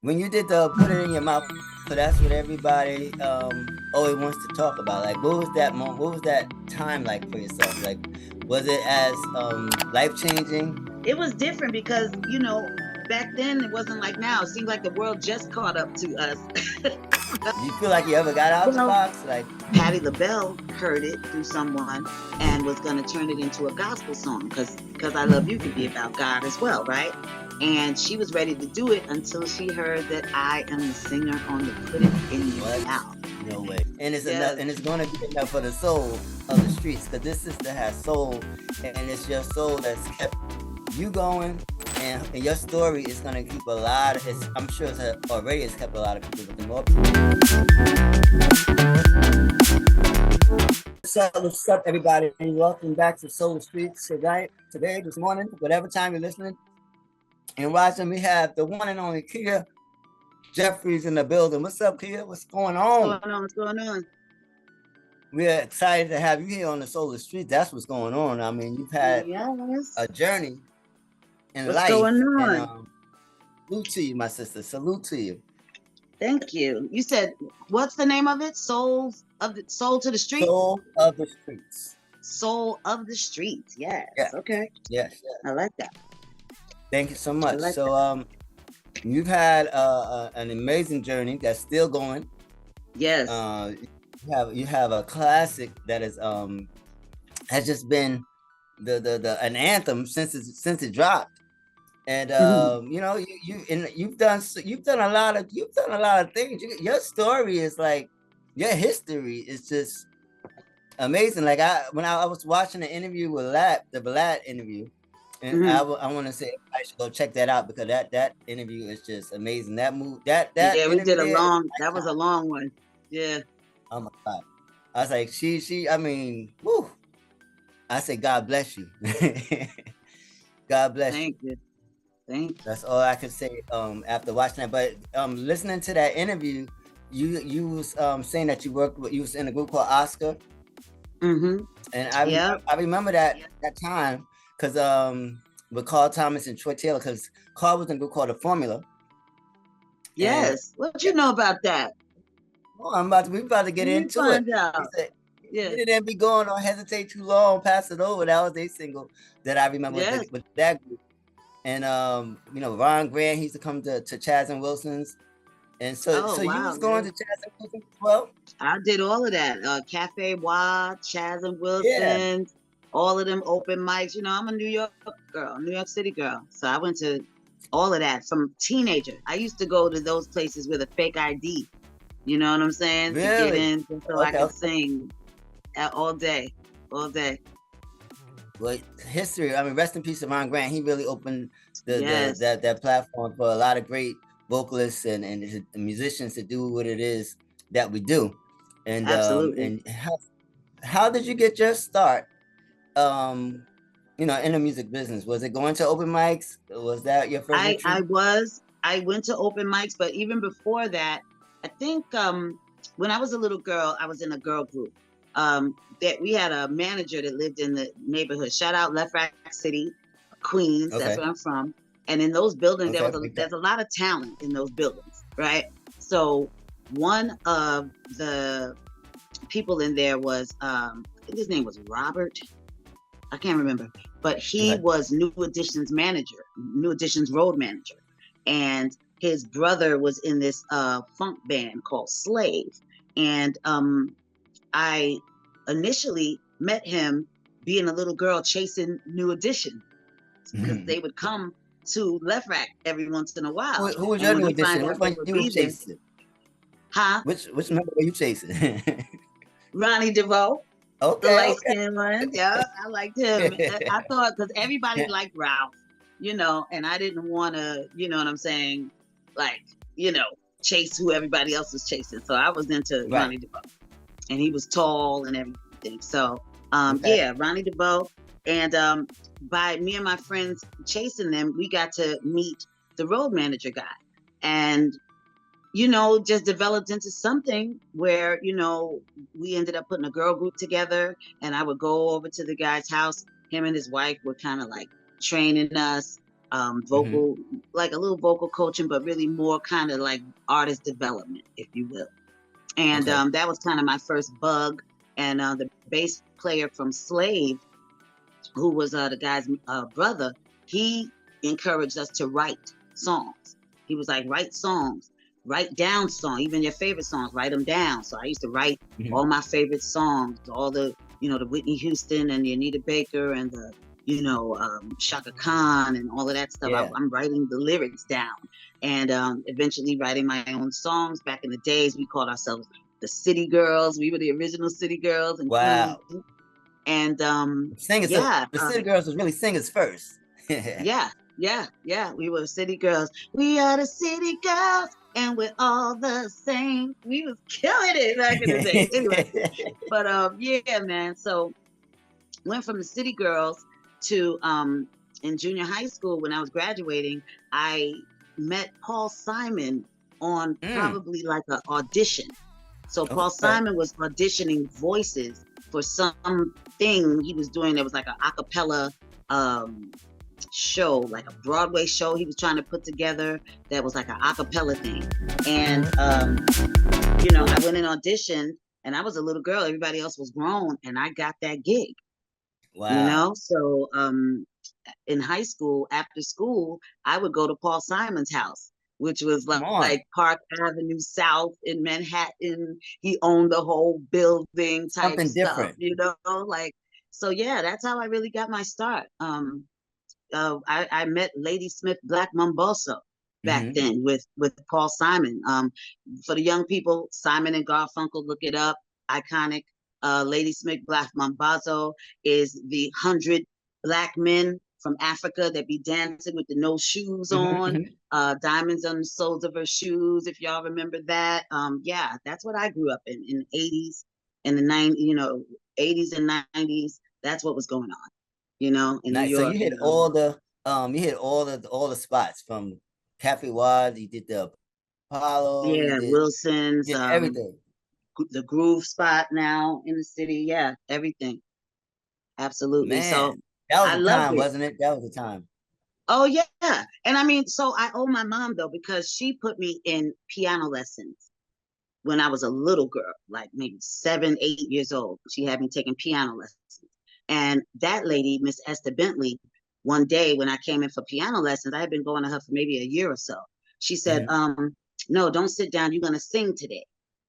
when you did the put it in your mouth, so that's what everybody always wants to talk about. Like, what was that moment? What was that time like for yourself? Like, was it as life changing? It was different because, back then it wasn't like now. It seemed like the world just caught up to us. Do you feel like you ever got out the Well, box? Like, Patti LaBelle heard it through someone and was going to turn it into a gospel song because I Love You could be about God as well, right? And she was ready to do it until she heard that I am the singer on the Put It In Your what? Mouth. No way. And it's enough, Yes. and it's gonna be enough for the soul of the streets, because this sister has soul, and it's your soul that's kept you going, and your story is gonna keep a lot of. I'm sure already has kept a lot of people, but the more what's up, everybody? Welcome back to Soul Streets today, this morning, whatever time you're listening and watching. We have the one and only Kia Jeffries in the building. What's up, Kia? What's going What's on? going on? What's going on? We're excited to have you here on the Solar Street. That's what's going on. I mean, you've had Yes. a journey in What's going life, and on? salute to you, my sister. Salute to you. Thank you. You said, what's the name of it? Soul to the Streets? Soul of the Streets. Soul of the Streets. Yes. Yeah. Okay. Yes. I like that. Thank you so much. like So, you've had an amazing journey that's still going. Yes. You have a classic that is has just been an anthem since it dropped. And you've done a lot of things. Your story is like, your history is just amazing. Like when I was watching the interview with the Vlad interview, and I want to say I should go check that out, because that interview is just amazing. That Yeah, we interview did there, that was a long one. Yeah. oh my God. I was like, I mean, whoo. I say, God bless you. God bless you. Thank you. Thank you. That's all I could say after watching that. But listening to that interview, you was saying that you was in a group called Oscar. Mm-hmm. And I remember that time, because with Carl Thomas and Troy Taylor, because Carl was in a group called The Formula. Yes. What you know about that? Oh, we about to get into it. Out. He said, it didn't be going, don't hesitate too long, pass it over. That was their single that I remember with that group. And Ron Grant, he used to come to Chaz and Wilson's. And so you was going to Chaz and Wilson's as well? I did all of that. Cafe Wa, Chaz and Wilson's, all of them open mics. I'm a New York girl, New York City girl. So I went to all of that from teenager. I used to go to those places with a fake ID. You know what I'm saying? Really? To get in so I could sing all day. Well, history. I mean, rest in peace to Ron Grant. He really opened that platform for a lot of great vocalists and musicians to do what it is that we do. And absolutely. And how did you get your start? In the music business? Was it going to open mics? Was that your first? I went to open mics, but even before that, I think when I was a little girl, I was in a girl group. That we had a manager that lived in the neighborhood. Shout out Left Rack City, Queens. Okay. That's where I'm from. And in those buildings, there's a lot of talent in those buildings, right? So one of the people in there was, I think his name was Robert. I can't remember, but he was New Edition's manager, New Edition's road manager. And his brother was in this funk band called Slave. And I initially met him being a little girl chasing New Edition, because they would come to Left Rack every once in a while. Who was your New Edition? Which one you were chasing? Huh? Which member were you chasing? Ronnie DeVoe. Okay. The light-skinned one. Yeah, I liked him. I thought, because everybody liked Ralph, and I didn't want to, you know what I'm saying, like, chase who everybody else was chasing. So I was into Ronnie DeVoe. And he was tall and everything. So, Ronnie DeVoe. And by me and my friends chasing them, we got to meet the road manager guy. And, just developed into something where, we ended up putting a girl group together, and I would go over to the guy's house. Him and his wife were kind of like training us. vocal, like a little vocal coaching, but really more kind of like artist development, if you will. And that was kind of my first bug. And the bass player from Slave, who was the guy's brother, he encouraged us to write songs. He was like, write songs, write down songs, even your favorite songs, write them down. So I used to write all my favorite songs, all the, the Whitney Houston and the Anita Baker and the, Shaka Khan and all of that stuff. Yeah. I'm writing the lyrics down and eventually writing my own songs. Back in the days, we called ourselves the City Girls. We were the original City Girls. And wow. Queens. And singers, yeah, the City Girls was really singers first. yeah. We were City Girls. We are the City Girls, and we're all the same. We was killing it back in the day. Anyway, but yeah, man. So went from the City Girls to in junior high school when I was graduating. I met Paul Simon on probably like an audition. So Paul Simon was auditioning voices for something he was doing. There was like an acapella show, like a Broadway show he was trying to put together that was like an acapella thing. And I went and auditioned, and I was a little girl, everybody else was grown, and I got that gig. Wow. So in high school, after school, I would go to Paul Simon's house, which was like Park Avenue South in Manhattan. He owned the whole building type Something stuff, different. So yeah, that's how I really got my start. I met Lady Smith Black Mamboso back then with Paul Simon. For the young people, Simon and Garfunkel, look it up. Iconic. Lady Smith Black Mamboso is the 100 Black men from Africa that be dancing with the no shoes on, diamonds on the soles of her shoes, if y'all remember that. Yeah, that's what I grew up in the 80s and the 90s, 80s and 90s. That's what was going on, in New York. So you hit all the spots from Cafe Waterz, you did the Apollo, yeah, Wilson's, everything. The Groove spot now in the city, yeah, everything. Absolutely. Man, so that was the time, wasn't it? That was the time. Oh yeah. And I mean, so I owe my mom though, because she put me in piano lessons when I was a little girl, like maybe 7, 8 years old. She had me taking piano lessons. And that lady, Miss Esther Bentley, one day when I came in for piano lessons, I had been going to her for maybe a year or so. She said, no, don't sit down. You're going to sing today.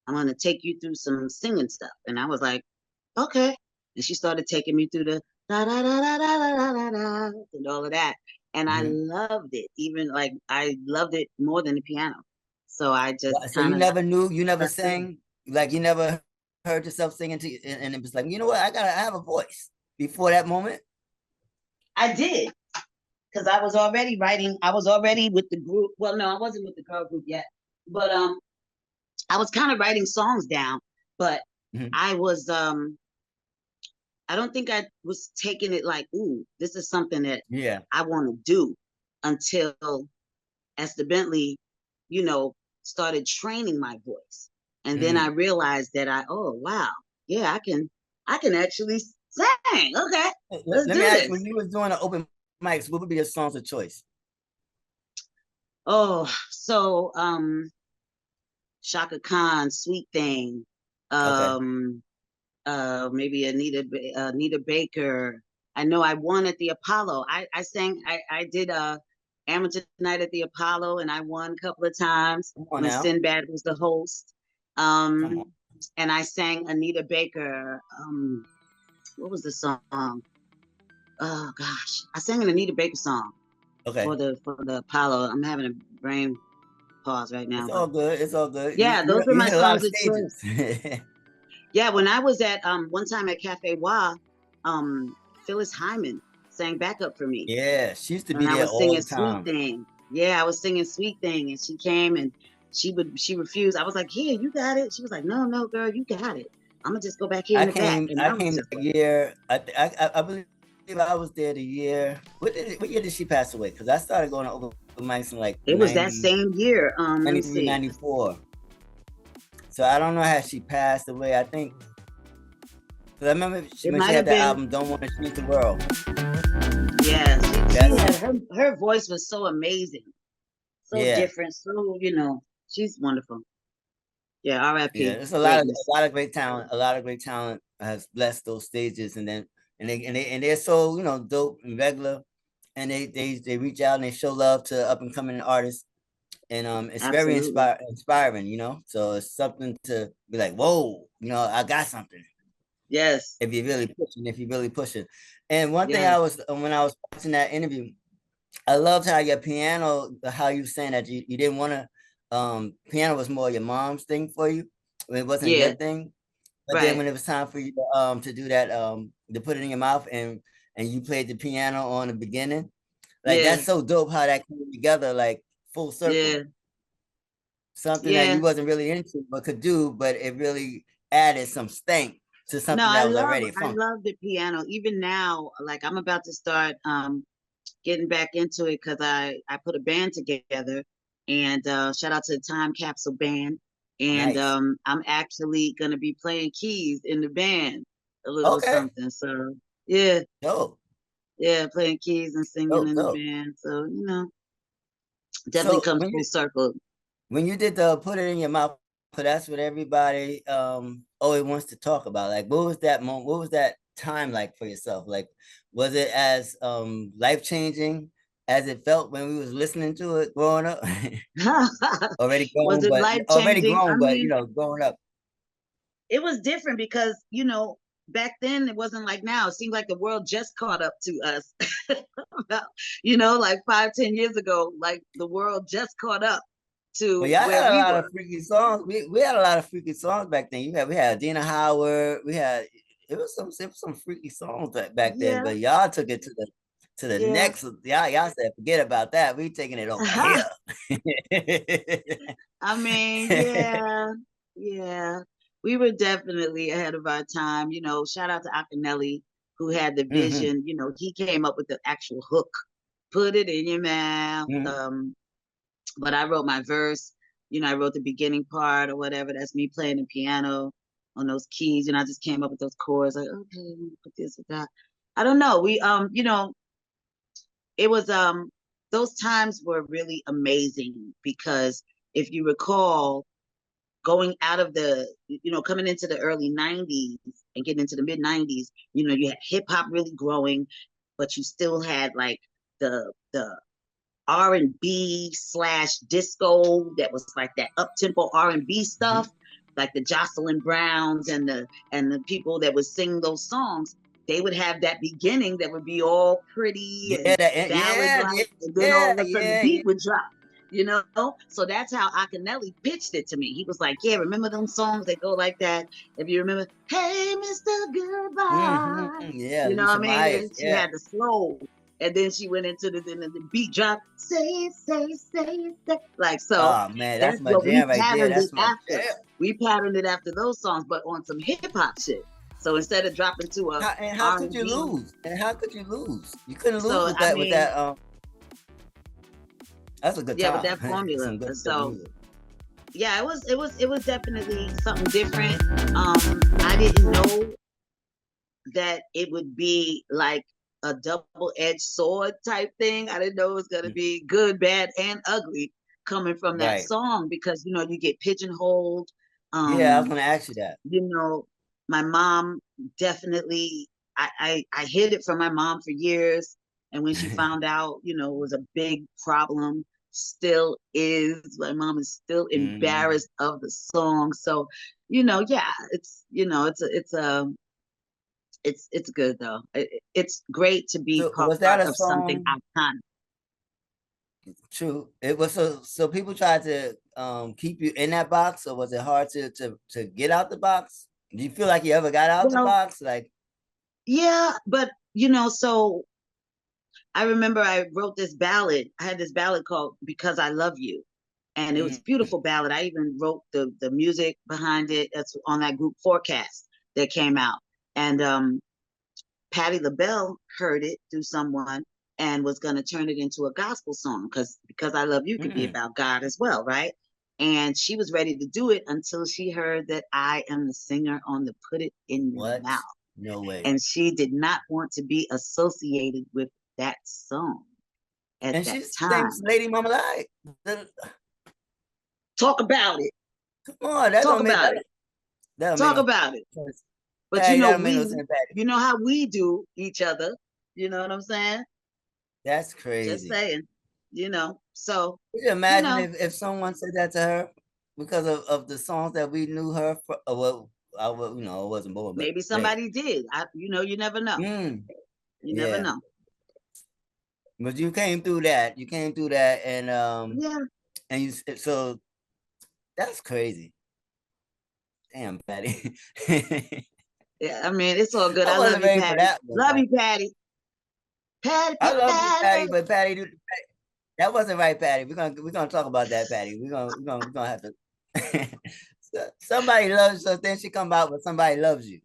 I'm going to take you through some singing stuff. And I was like, okay. And she started taking me through the da da da da da da da da and all of that. And I loved it. Even like I loved it more than the piano. So I just so you never sang, like you never heard yourself singing and it was like, you know what, I have a voice before that moment. I did, because I was already writing. I was already with the group. Well, no, I wasn't with the girl group yet, but I was kind of writing songs down. But I was I don't think I was taking it like, ooh, this is something that I want to do, until Esther Bentley, started training my voice. And then I realized that wow, yeah, I can actually sing. Okay, let me ask you, when you was doing the open mics, what would be your songs of choice? Oh, so Shaka Khan, Sweet Thing, maybe Anita Baker. I know I won at the Apollo. I sang, I did Amateur Night at the Apollo, and I won a couple of times when Sinbad was the host. And I sang Anita Baker. What was the song? Oh gosh, I sang an Anita Baker song for the Apollo. I'm having a brain pause right now. It's all good. Yeah, those were my songs of choice. Yeah, when I was at one time at Cafe Wa, Phyllis Hyman sang backup for me. Yeah, she used to be there all the time. Sweet Thing. Yeah, I was singing Sweet Thing, and she came and she refused. I was like, "Here, you got it." She was like, "No, girl, you got it. I'm gonna just go back here in the back." And I came the year. I believe I was there the year. What year did she pass away? Because I started going to open mics in like it was that same year. 93, 94. So I don't know how she passed away. I think. Because I remember when she had the album "Don't Want to Change the World." Yeah, her voice was so amazing, so different, so she's wonderful. Yeah, Yeah, R.I.P. there's Greatness. a lot of great talent. A lot of great talent has blessed those stages, and then and they're so dope and regular, and they reach out and they show love to up and coming artists, and it's very Absolutely. inspiring, So it's something to be like, whoa, I got something. Yes. If you're really pushing. And one thing Yes. when I was watching that interview, I loved how your piano, how you saying that you didn't want to, piano was more your mom's thing for you. It wasn't your Yeah. thing. But then Right. when it was time for you to do that, to put it in your mouth and you played the piano on the beginning, like Yeah. that's so dope how that came together, like full circle. Yeah. Something that Yeah. you wasn't really into but could do, but it really added some stank to No, something that was already I fun. love the piano. Even now, like I'm about to start getting back into it because I put a band together, and shout out to the Time Capsule Band. And Nice. I'm actually gonna be playing keys in the band, a little Okay. something. So yeah, Dope. yeah, playing keys and singing Dope. in the Dope. band. So definitely So comes full circle. when you did the put it in your mouth, so that's what everybody always wants to talk about. Like what was that moment? What was that time like for yourself? Like was it as life changing as it felt when we was listening to it growing up? Was it life Already changing? I grown, but mean, growing up. it was different because back then it wasn't like now. It seemed like the world just caught up to us. Like 5-10 years ago, like the world just caught up Well, to y'all where had a we lot were. of freaky songs. We had a lot of freaky songs back then. We had Dina Howard. It was some freaky songs back then, Yeah, but y'all took it to the yeah. next. Y'all said forget about that. We taking it over here. I mean, yeah, yeah. We were definitely ahead of our time. Shout out to Akinelli, who had the Hmm. vision. He came up with the actual hook. Put it in your mouth. Hmm. But I wrote my verse. I wrote the beginning part or whatever. That's me playing the piano on those keys, and I just came up with those chords. Like, okay, put this with that. I don't know. We it was those times were really amazing because if you recall, going out of the coming into the early 90s and getting into the mid 90s, you had hip hop really growing, but you still had like the R&B slash disco that was like that up tempo R&B stuff, like the Jocelyn Browns and the people that would sing those songs. They would have that beginning that would be all pretty Yeah, and ballad like, and then all of a sudden the yeah. beat would drop. So that's how Akinelli pitched it to me. He was like, "Yeah, remember them songs that go like that? If you remember, hey, Mr. Goodbye." Yeah, You know what Alicia I mean? Myers. And she Yeah. had the slow, and then she went into the beat drop, say, like so. Oh man, that's That's my what we jam right there. patterned it That's my after. jam. We patterned it after those songs, but on some hip hop shit. So instead of dropping to a How R could and you B, lose? And how could you lose? You couldn't lose so with I that. mean, That's a good yeah, with time. that formula. Some good So music. yeah, it was definitely something different. I didn't know that it would be like a double-edged sword type thing. I didn't know it was gonna Mm. be good, bad, and ugly coming from that Right. song because you get pigeonholed. Yeah, I was Um, gonna ask you that. you know, my mom definitely I hid it from my mom for years. And when she found out, it was a big problem, still is. My mom is still Mhm. embarrassed of the song. So, yeah, it's good though. It's great to be So was that part a of something song? iconic. True. It was so people tried to keep you in that box, or was it hard to get out the box? Do you feel like you ever got out the Well, box? Like, yeah, but so I remember I wrote this ballad. I had this ballad called "Because I Love You," and it was a mm, beautiful ballad. I even wrote the music behind it. That's on that group Forecast that came out. And Patti LaBelle heard it through someone and was going to turn it into a gospel song because I Love You could be mm, about God as well, right? And she was ready to do it until she heard that I am the singer on the Put It in Your what? Mouth. No way. And she did not want to be associated with that song at And that she time. sings Lady Mama Like. Talk about it. Come on, that Talk don't make about it. that don't make Talk no about it. sense. But Patty, that don't make no sense, Patty. you know how we do each other. You know what I'm saying? That's Just crazy. saying. You know. So, Could you you imagine know, if someone said that to her because of the songs that we knew her for? Well, I wasn't born, but maybe hey, somebody did. You never know. You never yeah. know. But you came through that. You came through that, Yeah. and you so that's crazy. Damn, Patty. Yeah. I mean, it's all good. I I love wasn't you, ready for Patty. that one, Love man. you, Patty. Patty, I love you, Patty, Patty. but Patty, that wasn't right, Patty. We're gonna talk about that, Patty. We're gonna have to. Somebody loves you, so then she come out with somebody loves you.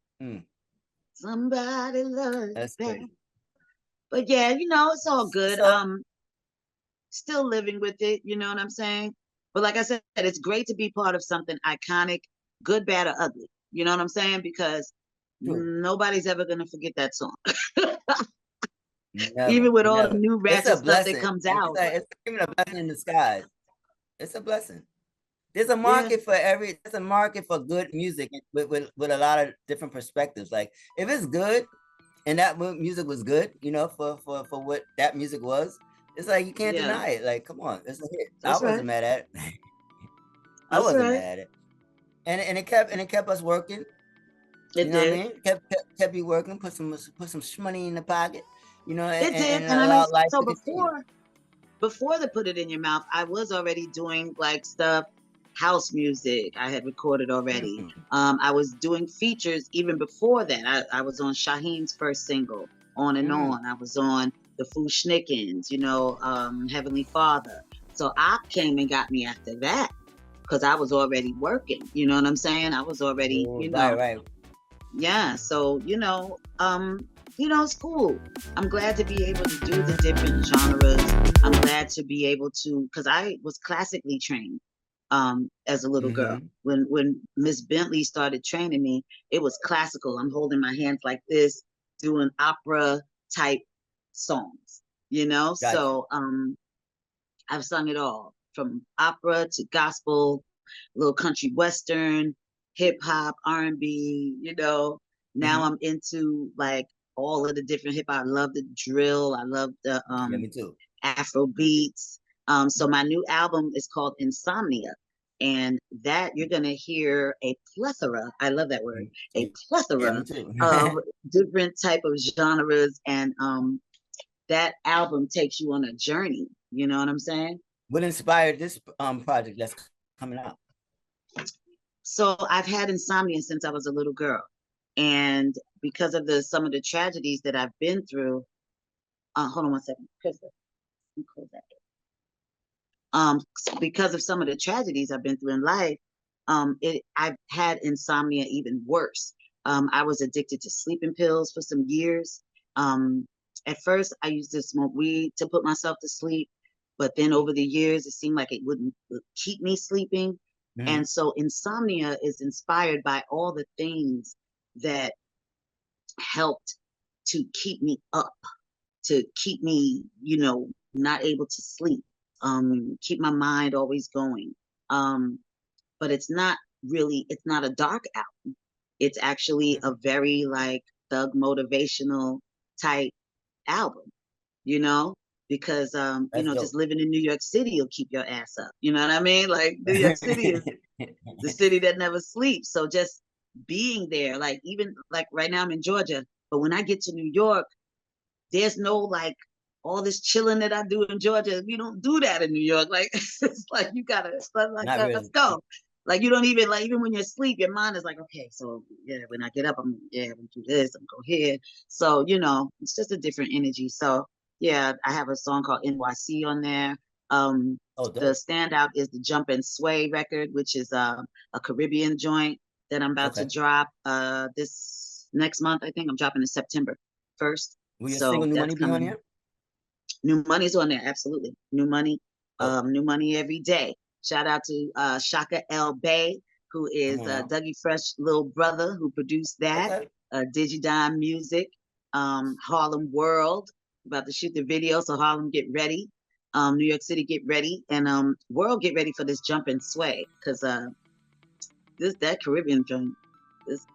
Somebody loves you, That's Patty. crazy. But yeah, it's all good. So Still living with it, you know what I'm saying? But like I said, it's great to be part of something iconic, good, bad, or ugly. You know what I'm saying? Because true. nobody's ever gonna forget that song. Never, Even with all the never. new It's ratchet a stuff that blessing. comes And out. it's not even a blessing in disguise. It's a blessing. There's a Yeah, market for there's a market for good music with a lot of different perspectives. Like if it's good and that music was good, for what that music was, it's like you can't yeah. deny it. Like, come on, it's a hit. I That's right. wasn't mad at it. I That's wasn't right. mad at it. And it kept us working. It You know what I did. mean? Kept you working, put some money in the pocket, It did. and And I mean, allow life so to continue. before the Put It In Your Mouth, I was already doing like stuff, house music I had recorded already. Mm, I was doing features even before that. I was on Shaheem's first single, On and mm. On. I was on the Foo Schnickens, Heavenly Father. So I came and got me after that because I was already working. You know what I'm saying? I was already, Oh, right, right. yeah. So, it's cool. I'm glad to be able to do the different genres. I'm glad to be able to, because I was classically trained as a little girl. Mm-hmm. When Miss Bentley started training me, it was classical. I'm holding my hands like this, doing opera type songs, Gotcha. So I've sung it all from opera to gospel, little country western, hip hop, R&B, Now Mm-hmm. I'm into like all of the different hip hop. I love the drill. I love the Yeah, me too. Afro beats. So my new album is called Insomnia. And that you're gonna hear a plethora, I love that word, a Yeah, me plethora too. of different type of genres. And that album takes you on a journey. You know what I'm saying? What inspired this project that's coming out? So I've had insomnia since I was a little girl. And because of some of the tragedies that I've been through, hold on one second. Krista, let me close that door. Because of some of the tragedies I've been through in life, I've had insomnia even worse. I was addicted to sleeping pills for some years. At first, I used to smoke weed to put myself to sleep, but then over the years, it seemed like it wouldn't keep me sleeping. Mm-hmm. And so, insomnia is inspired by all the things that helped to keep me up, to keep me, not able to sleep, keep my mind always going. Um, but it's not a dark album. It's actually a very like thug motivational type album, you know, because That's just dope. living in New York City will keep your ass up. You know what I mean? Like New York City is the city that never sleeps. So just being there, like even like right now I'm in Georgia, but when I get to New York, there's no like all this chilling that I do in Georgia. We don't do that in New York. Like it's like you gotta like Not let's really. go. Like you don't even like even when you're asleep, your mind is like, okay, so yeah, when I get up, I'm gonna do this, I'm gonna go here. So it's just a different energy. So yeah, I have a song called NYC on there. Um, Oh, the dope. standout is the Jump and Sway record, which is a Caribbean joint that I'm about to Okay. drop this next month. I think I'm dropping in September 1st. Will your single So New that's Money be on coming. here? New Money's on there, absolutely. Dope. New Money every day. Shout out to Shaka L. Bay, who Come is on now. Dougie Fresh little brother who produced that. Okay. Digidime Music, Harlem World. about to shoot the video. So Harlem, get ready. New York City, get ready, and world, get ready for this jump and sway, because that Caribbean joint.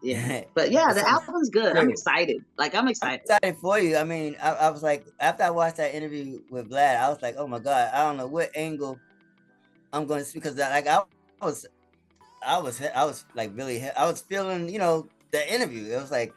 Yeah. But yeah, It the sounds album's good. I'm great. excited. I'm I'm excited. excited for you. I mean, I was like, after I watched that interview with Vlad, I was like, oh my God, I don't know what angle I'm going to speak, because like was, I was like really, I was feeling, the interview. It was like,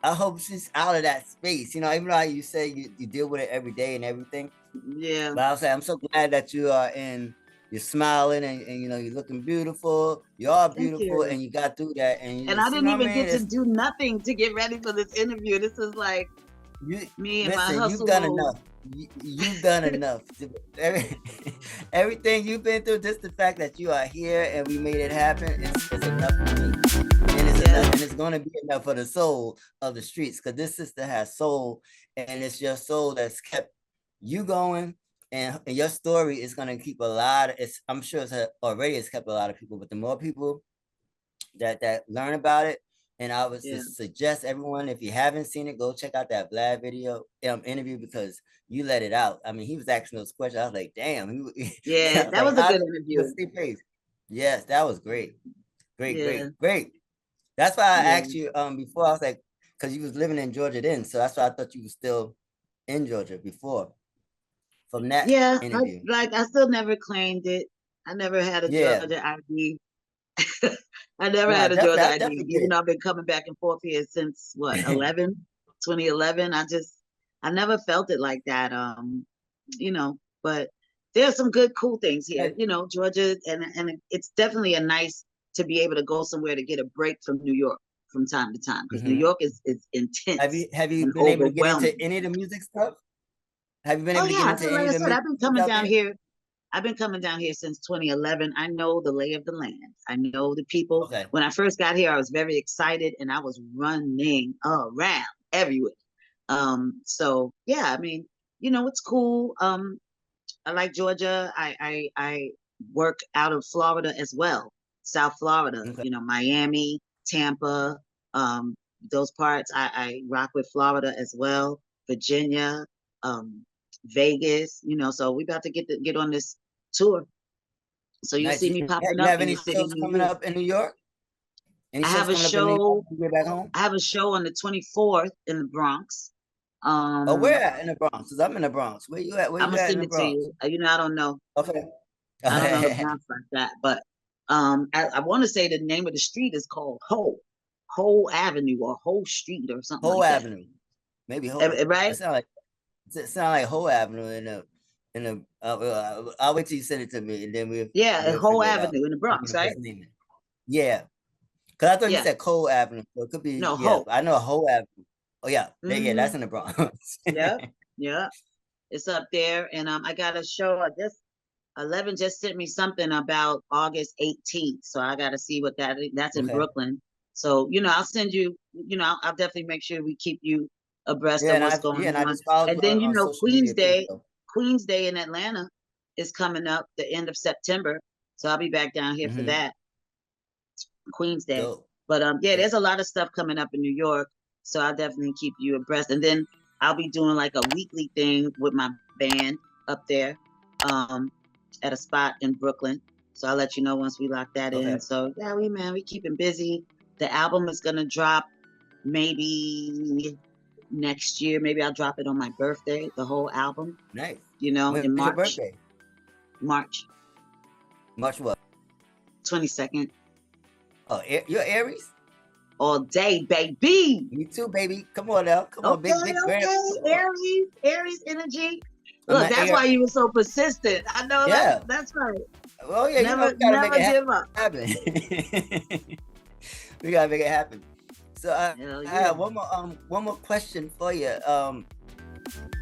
I hope she's out of that space, even though you say you deal with it every day and everything. Yeah. But I was like, I'm so glad that you are you're smiling, and you're looking beautiful. You are Thank beautiful, you. and you got through that, and you And I just, didn't what I even mean? get to It's, do nothing to get ready for this interview. This is like you me and my listen. You've hustle done mode. enough. You've done enough. Everything you've been through, just the fact that you are here and we made it happen, it's enough for me. And it's enough, and it's going to be enough for the soul of the streets, because this sister has soul, and it's your soul that's kept you going, and your story is going to keep a lot of, I'm sure already has kept a lot of people, but the more people that learn about it. And I would just suggest everyone, if you haven't seen it, go check out that Vlad video interview, because you let it out. I mean, he was asking those questions. I was like, damn. Yeah, I was that like, was a how good did interview. you face? Yes, that was great. Great, Yeah. great. That's why I Yeah. asked you before. I was like, because you was living in Georgia then, so that's why I thought you were still in Georgia before, from that Yeah, interview. I still never claimed it. I never had a Yeah. Georgia ID. I never No, had a Georgia I ID, definitely even did. though I've been coming back and forth here since what, 2011. I never felt it like that. But there's some good, cool things here. Georgia, and it's definitely nice to be able to go somewhere to get a break from New York from time to time, because New York is intense Have you and been able to get into overwhelming. any of the music stuff? Have you been Oh able to get yeah, into so any like of I the said, music out there? I've been coming down here since 2011. I know the lay of the land. I know the people. Okay. When I first got here, I was very excited and I was running around everywhere. So yeah, I mean, it's cool. I like Georgia. I work out of Florida as well, South Florida. Okay. Miami, Tampa, um, those parts. I rock with Florida as well, Virginia, um, Vegas. So we about to get on this tour. So you'll Nice. see me popping You up have in any the city shows near coming you. up in New York? Any I have shows a coming up in New York show. when you get back home? I have a show on the 24th in the Bronx. Oh, where Um, at in the Bronx? Because I'm in the Bronx. Where you at? Where I'm you gonna at in send the it to Bronx? you. I don't know. Okay. I don't know the Bronx like that, but I want to say the name of the street is called Whole Avenue or Whole Street or something Whole like that. Avenue. Maybe Whole. Right? It sound like Whole Avenue in the. I'll wait till you send it to me, and then Yeah, we'll Whole figure it out. Avenue in the I'm Bronx, gonna right? just name it. Yeah, because I thought you Yeah. said Cole Avenue, so it could be. No, Yeah, Whole. I know Whole Avenue. Oh yeah, yeah, Mm-hmm. that's in the Bronx. Yeah, yeah. It's up there, and I got a show. I guess 11 just sent me something about August 18th, so I got to see what that's in Okay. Brooklyn. So I'll send you. I'll definitely make sure we keep you abreast Yeah, of what's going and I on. just followed And you then on social media too. So. Queen's Day in Atlanta is coming up the end of September, so I'll be back down here for that Queen's Day. Dope. But yeah, Dope. there's a lot of stuff coming up in New York, so I'll definitely keep you abreast. And then I'll be doing like a weekly thing with my band up there at a spot in Brooklyn. So I'll let you know once we lock that in. So yeah, we keeping busy. The album is gonna drop maybe next year. Maybe I'll drop it on my birthday, the whole album. Nice. In March. When's your birthday? March. March what? 22nd. Oh, you're Aries? All day, baby. Me too, baby. Come on now. Come on, big grand. Aries energy. Look, that's why you were so persistent. I know that's right. Well, yeah, never we gotta make it give up. happen. We gotta make it happen. So I have one more question for you.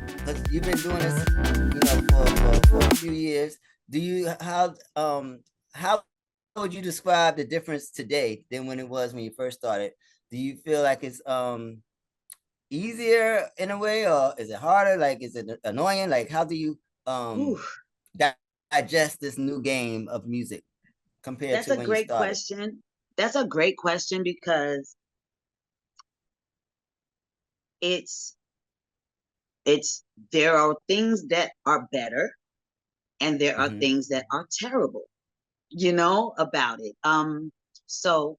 Because you've been doing this, for a few years. How would you describe the difference today than when it was when you first started? Do you feel like it's easier in a way, or is it harder? Like, is it annoying? Like, how do you digest this new game of music compared to when you started? Question. That's a great question, because it's there are things that are better and there are Mm-hmm. things that are terrible, about it. So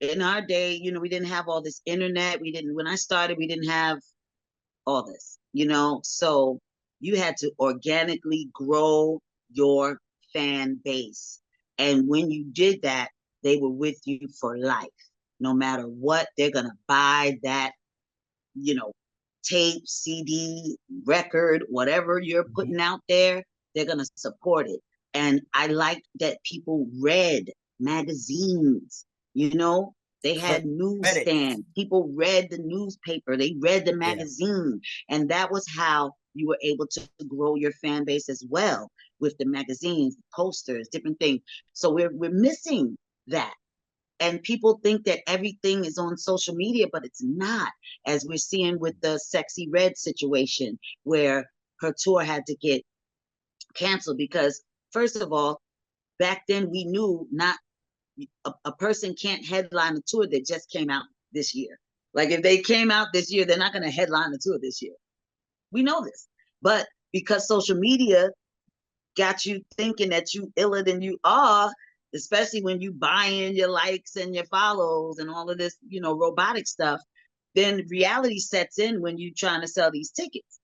in our day, we didn't have all this internet. When I started, we didn't have all this, so you had to organically grow your fan base. And when you did that, they were with you for life. No matter what, they're going to buy that, tape, CD, record, whatever you're Mm-hmm. putting out there, they're going to support it. And I like that people read magazines, they had Credits. newsstands. People read the newspaper, they read the Yeah. magazine. And that was how you were able to grow your fan base as well, with the magazines, posters, different things. So we're missing that. And people think that everything is on social media, but it's not, as we're seeing with the Sexy Red situation, where her tour had to get canceled because, first of all, back then we knew not a person can't headline a tour that just came out this year. Like, if they came out this year, they're not going to headline the tour this year. We know this. But because social media got you thinking that you iller than you are, especially when you buying your likes and your follows and all of this, robotic stuff, then reality sets in when you're trying to sell these tickets.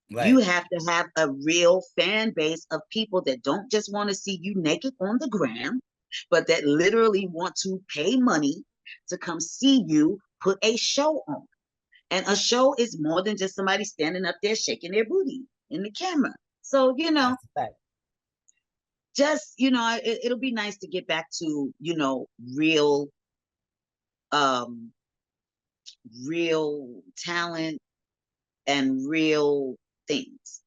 You Right. have to have a real fan base of people that don't just want to see you naked on the gram, but that literally want to pay money to come see you put a show on. And a show is more than just somebody standing up there shaking their booty in the camera. So, That's a fact. just, it'll be nice to get back to, real, um, real talent and real things.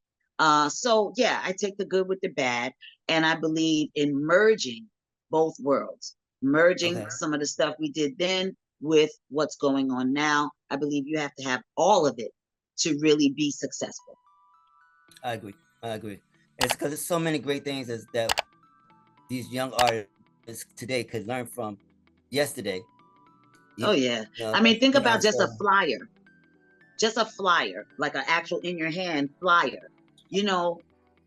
So yeah, I take the good with the bad, and I believe in merging both worlds, merging Okay. some of the stuff we did then with what's going on now. I believe you have to have all of it to really be successful. I agree. I agree. It's because there's so many great things that these young artists today could learn from yesterday. You Oh yeah. know, I mean, think about just a so flyer, like an actual in your hand flyer. You know,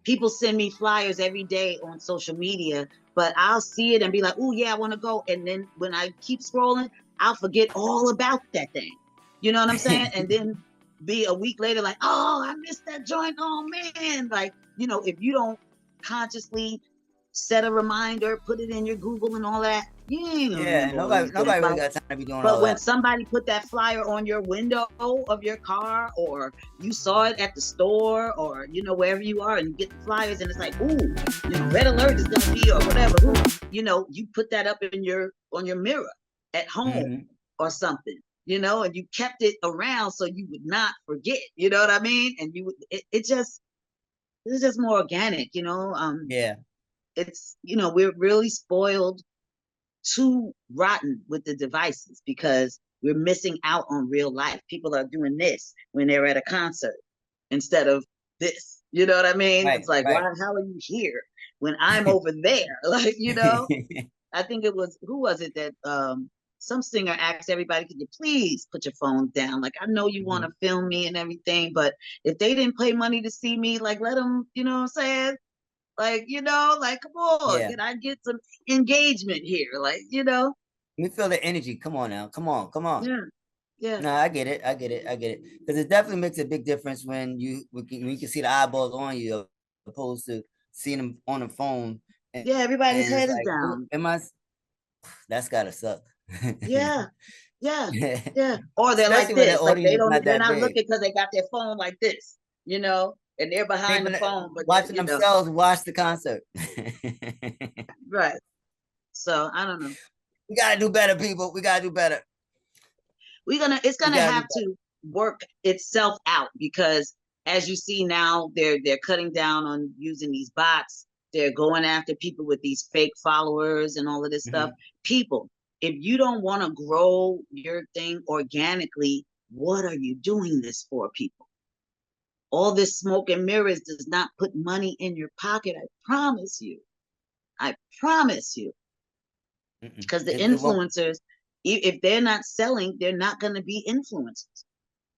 People send me flyers every day on social media, but I'll see it and be like, oh yeah, I want to go. And then when I keep scrolling, I'll forget all about that thing. You know what I'm saying? And then be a week later, like, oh, I missed that joint. Oh man. Like, if you don't consciously set a reminder, put it in your Google and all that, you ain't gonna yeah, remember all these things. nobody really Like, got time to be doing but all when that. somebody put that flyer on your window of your car, or you saw it at the store, or wherever you are, and you get the flyers, and it's like, ooh, red alert is gonna be, or whatever. Ooh, you put that up on your mirror at home Mm-hmm. or something, and you kept it around so you would not forget. You know what I mean? And you would, it's just more organic. Yeah. It's we're really spoiled, too rotten with the devices, because we're missing out on real life. People are doing this when they're at a concert instead of this. You know what I mean? Right. It's like, why Right. the hell are you here when I'm over there? Like, I think it was, who was it that some singer asked everybody, could you please put your phones down? Like, I know you want Mhm. to film me and everything, but if they didn't pay money to see me, like, let them, you know what I'm saying? Like, like, come on, Yeah. can I get some engagement here? Like, Let me feel the energy. Come on now. Come on. Come on. yeah, yeah, No, I get it. I get it. I get it. Because it definitely makes a big difference when you can see the eyeballs on you opposed to seeing them on the phone. yeah. And Everybody's it's head is like, down. am I? That's gotta suck. Yeah, yeah, yeah. Or they're like Especially when the this, like audience is not they're that not big. looking because they got their phone like this, and they're behind the Even phone, but they're, watching themselves watch the concert. right. So I don't know. We gotta do better, people. We gotta do better. It's We gonna gotta do have better. to work itself out, because as you see now, they're cutting down on using these bots. They're going after people with these fake followers and all of this stuff. Mhm. People, if you don't want to grow your thing organically, what are you doing this for, people? All this smoke and mirrors does not put money in your pocket. I promise you. I promise you. Mm-mm. Because the It won't. influencers, if they're not selling, they're not going to be influencers.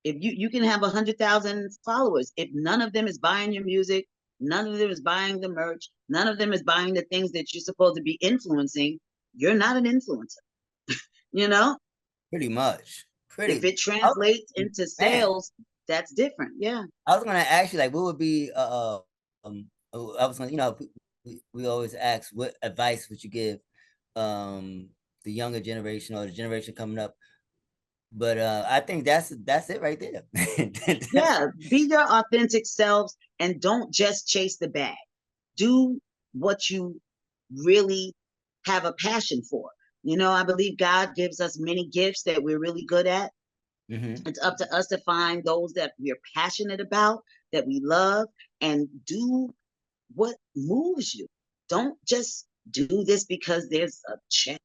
If you can have 100,000 followers, if none of them is buying your music, none of them is buying the merch, none of them is buying the things that you're supposed to be influencing, you're not an influencer. You know, Pretty much. if Pretty. it translates into Man, sales, that's different. Yeah. I was gonna ask you like, what would be I was gonna, we always ask what advice would you give the younger generation or the generation coming up, but I think that's it right there. That's Yeah. Be your authentic selves and don't just chase the bag. Do what you really have a passion for. You know, I believe God gives us many gifts that we're really good at. hmm It's up to us to find those that we're passionate about, that we love, and do what moves you. Don't just do this because there's a check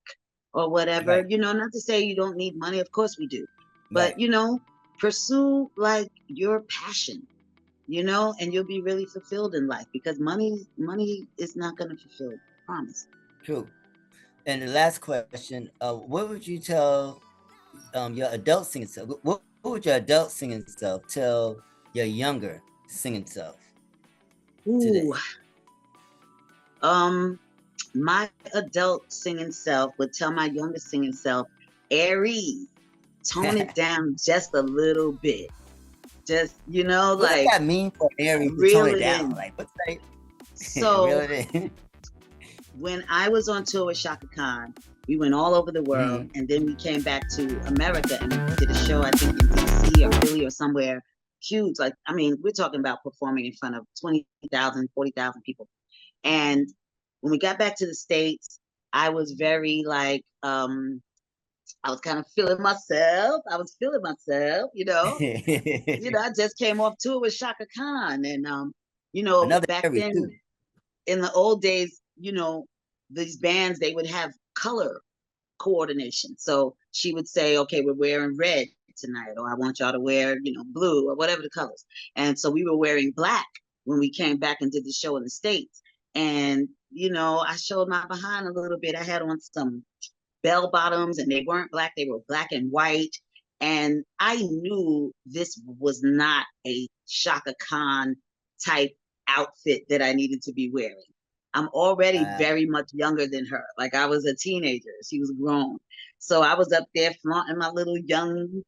or whatever. Right, You know, not to say you don't need money, of course we do. But, right. you know, pursue like your passion, you know, and you'll be really fulfilled in life because money is not going to fulfill. Promise. True. And the last question, what would you tell your adult singing self? What would your adult singing self tell your younger singing self Ooh, today? um, my adult singing self would tell my younger singing self, Aries, tone it down just a little bit. Just, you know, What does like that mean for Aries to tone reel it it down? in. Like, what's that? Reel So it in. when I was on tour with Shaka Khan, we went all over the world, Mhm. and then we came back to America and we did a show, I think in DC or Philly or somewhere huge. Like, I mean, we're talking about performing in front of 20,000, 40,000 people. And when we got back to the States, I was very like, I was kind of feeling myself. I was feeling myself, you know. You know, I just came off tour with Shaka Khan, and you know, Another back Aries then too. in the old days, you know, these bands they would have color coordination. So she would say, okay, we're wearing red tonight, or I want y'all to wear, you know, blue or whatever the colors. And so we were wearing black when we came back and did the show in the States. And, you know, I showed my behind a little bit. I had on some bell bottoms and they weren't black, they were black and white. And I knew this was not a Shaka Khan type outfit that I needed to be wearing. I'm already Wow. very much younger than her. Like I was a teenager, she was grown. So I was up there flaunting my little young So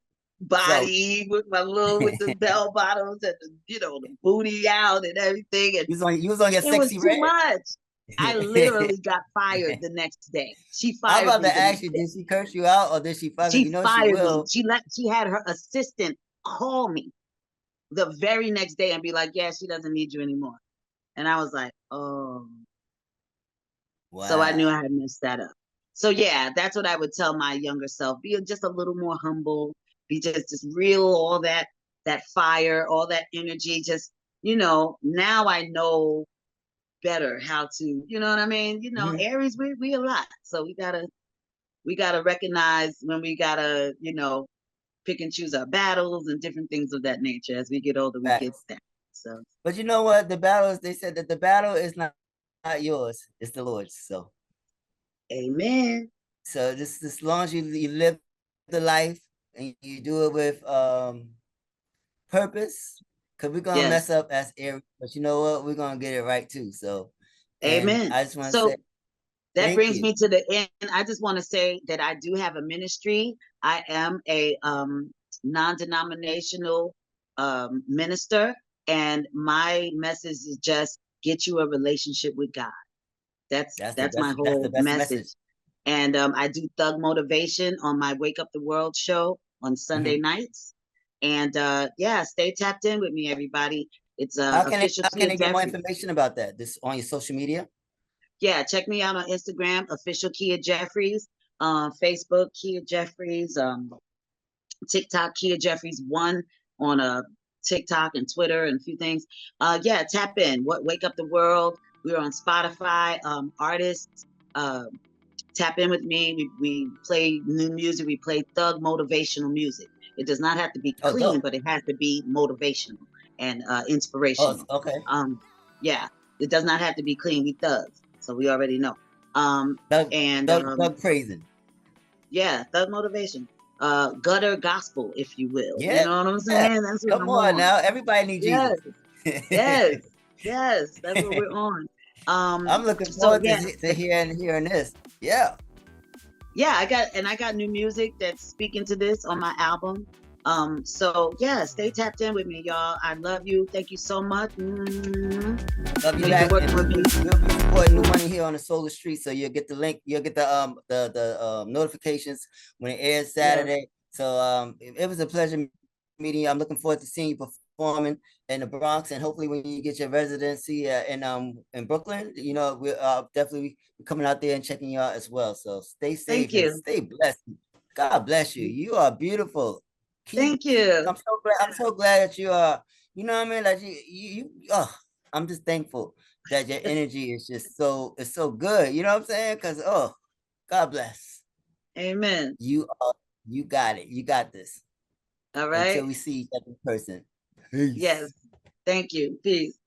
body with my little with the bell bottoms and the, you know, the booty out and everything. And you was on your it was sexy too red. much. I literally got fired the next day. She I'm fired about me to the ask next you, day. did she curse you out or did she fuck? You She know she fired me. will. She had her assistant call me the very next day and be like, yeah, she doesn't need you anymore. And I was like, oh. So I knew Wow. I had messed that up. So yeah, that's what I would tell my younger self. Be just a little more humble. Be just real, all that fire, all that energy. Just, you know, now I know better how to, you know what I mean? You know, Mhm. Aries, we a lot. So we gotta recognize when we gotta, you know, pick and choose our battles and different things of that nature. As we get older, we get Facts. that. So But you know what? The battle is, they said that the battle is not yours, it's the Lord's. amen. So just as long as you live the life and you do it with purpose, because we're gonna mess Yes. up as Aries, but you know what? We're gonna get it right too. So, and Amen. I just want to say So that thank brings you. me to the end. I just want to say that I do have a ministry. I am a non-denominational minister, and my message is just get you a relationship with God. That's my That's the whole best message. message. And I do thug motivation on my Wake Up the World show on Sunday Mhm. nights. And yeah, stay tapped in with me, everybody. It's official How can Kia they get more Jeffries. information about that? This on your social media? Yeah, check me out on Instagram, official Kia Jeffries, Facebook Kia Jeffries, TikTok Kia Jeffries one on TikTok and Twitter and a few things. Yeah, tap in. What Wake Up the World. We're on Spotify. Artists, uh, tap in with me. We play new music. We play thug motivational music. It does not have to be Oh, clean, dope. but it has to be motivational and Oh, inspirational. okay. Yeah, it does not have to be clean. We thugs, so we already know. Um, Doug, and Doug praising. yeah, thug motivation. gutter gospel, if you will. Yeah, You know what I'm saying? That's what come I'm on on. now. Everybody needs Yes, Jesus. yes, yes. That's what we're on. I'm looking So forward yeah, to hearing this. Yeah. yeah, I got new music that's speaking to this on my album. So yeah, stay tapped in with me, y'all. I love you. Thank you so much. Love you You've been back, working and with me. we'll be supporting New Money here on the Solar Street. So you'll get the link, you'll get the notifications when it airs Yes, Saturday. So it was a pleasure meeting you. I'm looking forward to seeing you performing in the Bronx, and hopefully when you get your residency in Brooklyn, you know, we're definitely coming out there and checking you out as well. So stay thank safe and you. stay blessed. God bless you. You are beautiful. Thank you. I'm so glad. I'm so glad that you are. You know what I mean? Like oh, I'm just thankful that your energy is just it's so good. You know what I'm saying? Because oh, God bless. Amen. You got it. You got this. All right. Until we see each other in person. Yes. Peace. Thank you. Peace.